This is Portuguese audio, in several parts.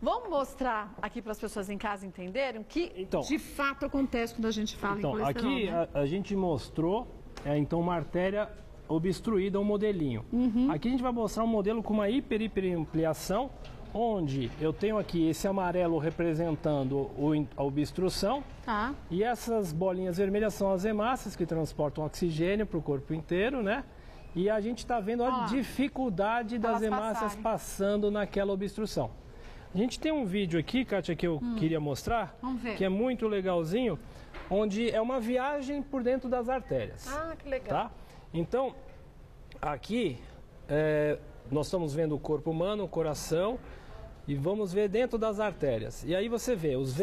Vamos mostrar aqui para as pessoas em casa entenderem o que de fato acontece quando a gente fala em colesterol. Aqui a gente mostrou então uma artéria obstruída, um modelinho. Aqui a gente vai mostrar um modelo com uma hiperampliação, onde eu tenho aqui esse amarelo representando a obstrução, e essas bolinhas vermelhas são as hemácias que transportam oxigênio para o corpo inteiro, né? E a gente está vendo a dificuldade das hemácias passando naquela obstrução. A gente tem um vídeo aqui, Kátia, que eu queria mostrar, que é muito legalzinho, onde é uma viagem por dentro das artérias. Ah, que legal. Tá? Então, aqui nós estamos vendo o corpo humano, o coração, e vamos ver dentro das artérias. E aí você vê os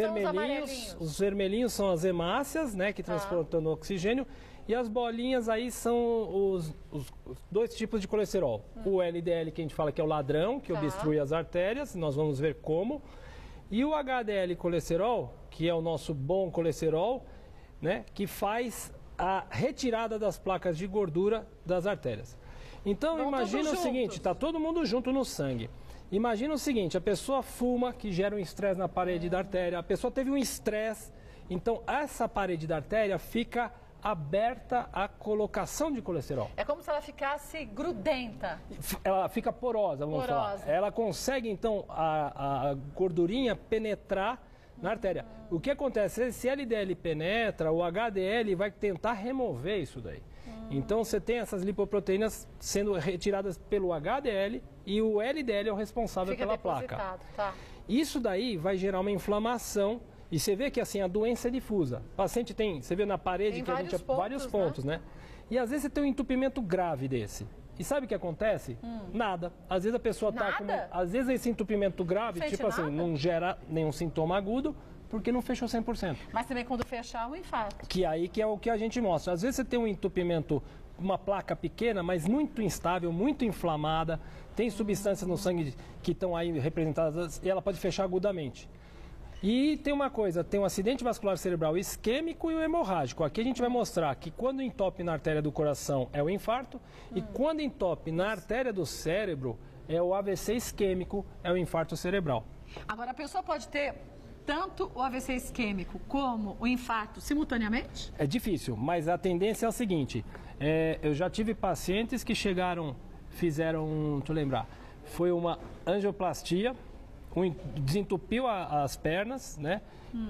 vermelhinhos são as hemácias, né, que transportam o oxigênio, e as bolinhas aí são os dois tipos de colesterol. O LDL, que a gente fala que é o ladrão, que obstrui as artérias, nós vamos ver como. E o HDL colesterol, que é o nosso bom colesterol, né, que faz a retirada das placas de gordura das artérias. Então imagina o seguinte, está todo mundo junto no sangue. Imagina o seguinte, a pessoa fuma, que gera um estresse na parede da artéria, a pessoa teve um estresse, então essa parede da artéria fica aberta à colocação de colesterol. É como se ela ficasse grudenta. Ela fica porosa, vamos falar. Ela consegue, então, a gordurinha penetrar na artéria. O que acontece? Se LDL penetra, o HDL vai tentar remover isso daí. Então você tem essas lipoproteínas sendo retiradas pelo HDL e o LDL é o responsável pela placa. Isso daí vai gerar uma inflamação. E você vê que assim a doença é difusa. O paciente tem, você vê na parede que a gente vários pontos, né? E às vezes você tem um entupimento grave desse. E sabe o que acontece? Nada. Às vezes a pessoa tá com, às vezes esse entupimento grave, tipo assim, não gera nenhum sintoma agudo, porque não fechou 100%. Mas também quando fechar, um infarto. Que aí que é o que a gente mostra. Às vezes você tem um entupimento, uma placa pequena, mas muito instável, muito inflamada, tem substâncias no sangue que estão aí representadas e ela pode fechar agudamente. E tem uma coisa, tem um acidente vascular cerebral isquêmico e o hemorrágico. Aqui a gente vai mostrar que quando entope na artéria do coração é o infarto e quando entope na artéria do cérebro é o AVC isquêmico, é o infarto cerebral. Agora a pessoa pode ter tanto o AVC isquêmico como o infarto simultaneamente? É difícil, mas a tendência é o seguinte, eu já tive pacientes que chegaram, fizeram, deixa eu lembrar, foi uma angioplastia, desentupiu as pernas, né?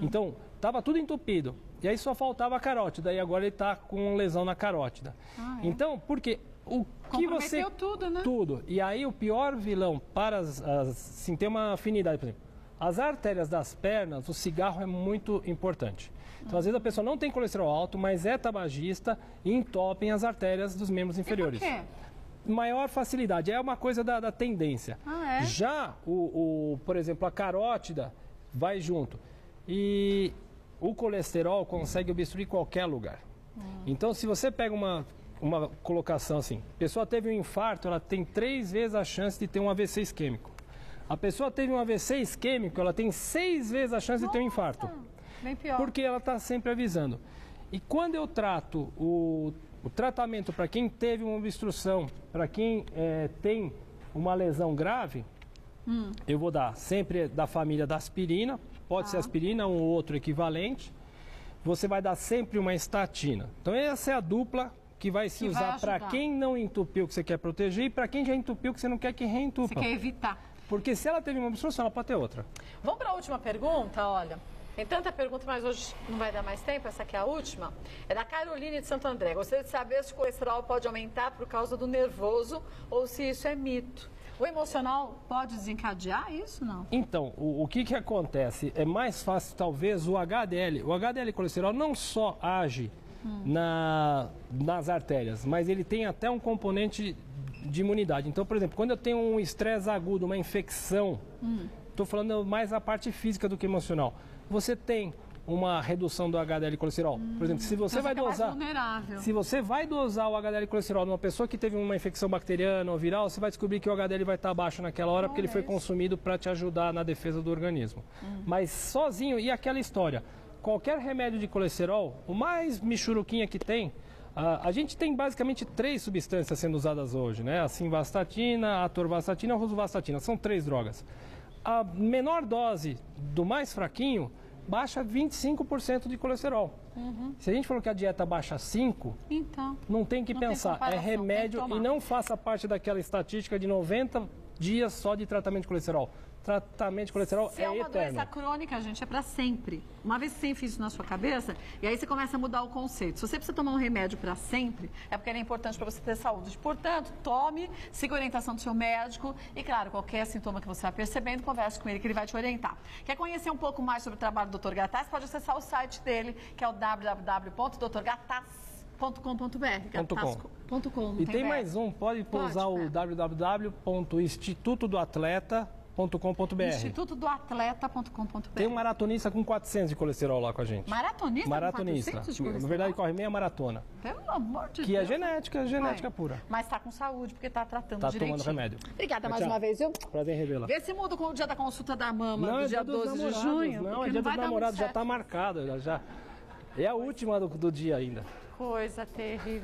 Então, estava tudo entupido. E aí só faltava a carótida. E agora ele está com lesão na carótida. Então, porque o que você... tudo, né? Tudo. E aí o pior vilão para assim, tem uma afinidade, por exemplo. As artérias das pernas, o cigarro é muito importante. Então, às vezes a pessoa não tem colesterol alto, mas é tabagista e entopem as artérias dos membros inferiores. E por quê? Maior facilidade, é uma coisa da tendência. Já, por exemplo, a carótida vai junto. E o colesterol consegue obstruir qualquer lugar. Então, se você pega uma colocação assim, a pessoa teve um infarto, ela tem 3 vezes a chance de ter um AVC isquêmico. A pessoa teve um AVC isquêmico, ela tem 6 vezes a chance de ter um infarto. Bem pior. Porque ela está sempre avisando. E quando eu trato o tratamento para quem teve uma obstrução, para quem tem uma lesão grave, eu vou dar sempre da família da aspirina, pode ser aspirina ou outro equivalente. Você vai dar sempre uma estatina. Então essa é a dupla que vai se usar para quem não entupiu que você quer proteger e para quem já entupiu que você não quer que reentupa. Você quer evitar. Porque se ela teve uma obstrução, ela pode ter outra. Vamos para a última pergunta, olha. Tem tanta pergunta, mas hoje não vai dar mais tempo, essa aqui é a última. É da Caroline de Santo André. Gostaria de saber se o colesterol pode aumentar por causa do nervoso ou se isso é mito. O emocional pode desencadear isso, não? Então, o que acontece? É mais fácil, talvez, o HDL. O HDL colesterol não só age nas artérias, mas ele tem até um componente de imunidade. Então, por exemplo, quando eu tenho um estresse agudo, uma infecção, estou falando mais a parte física do que emocional, você tem uma redução do HDL colesterol. Por exemplo, se você vai dosar, se você vai dosar o HDL colesterol numa pessoa que teve uma infecção bacteriana ou viral, você vai descobrir que o HDL vai estar baixo naquela hora porque ele foi consumido para te ajudar na defesa do organismo. Mas sozinho, e aquela história, qualquer remédio de colesterol, o mais michuruquinha que tem, a gente tem basicamente 3 substâncias sendo usadas hoje, né? A simvastatina, a atorvastatina e a rosuvastatina. São 3 drogas. a menor dose do mais fraquinho baixa 25% de colesterol. Se a gente falou que a dieta baixa 5, então, não tem que pensar, é remédio e não faça parte daquela estatística de 90 dias só de tratamento de colesterol. Tratamento de colesterol se é uma doença crônica, gente, é para sempre. Uma vez que você enfia isso na sua cabeça, e aí você começa a mudar o conceito. Se você precisa tomar um remédio para sempre, é porque ele é importante para você ter saúde. Portanto, tome, siga a orientação do seu médico e, claro, qualquer sintoma que você vai percebendo, converse com ele que ele vai te orientar. Quer conhecer um pouco mais sobre o trabalho do Dr. Gattas? Pode acessar o site dele, que é o www.drgattas.com.br. E tem mais um, pode usar o www.institutodoatleta.com.br. Institutodoatleta.com.br. Tem um maratonista com 400 de colesterol lá com a gente. Maratonista? Maratonista. Com 400 de colesterol? Na verdade, corre meia maratona. Pelo amor de Deus. Que é genética pura. Mas está com saúde, porque está tratando tá direitinho. Tomando remédio. Obrigada mais uma vez, viu? Prazer em revê-la. Vê se muda com o dia da consulta da mama, não, do dia 12 de junho. Não, é dia dos namorados, já está marcado. Já. É a última do dia ainda. Coisa terrível.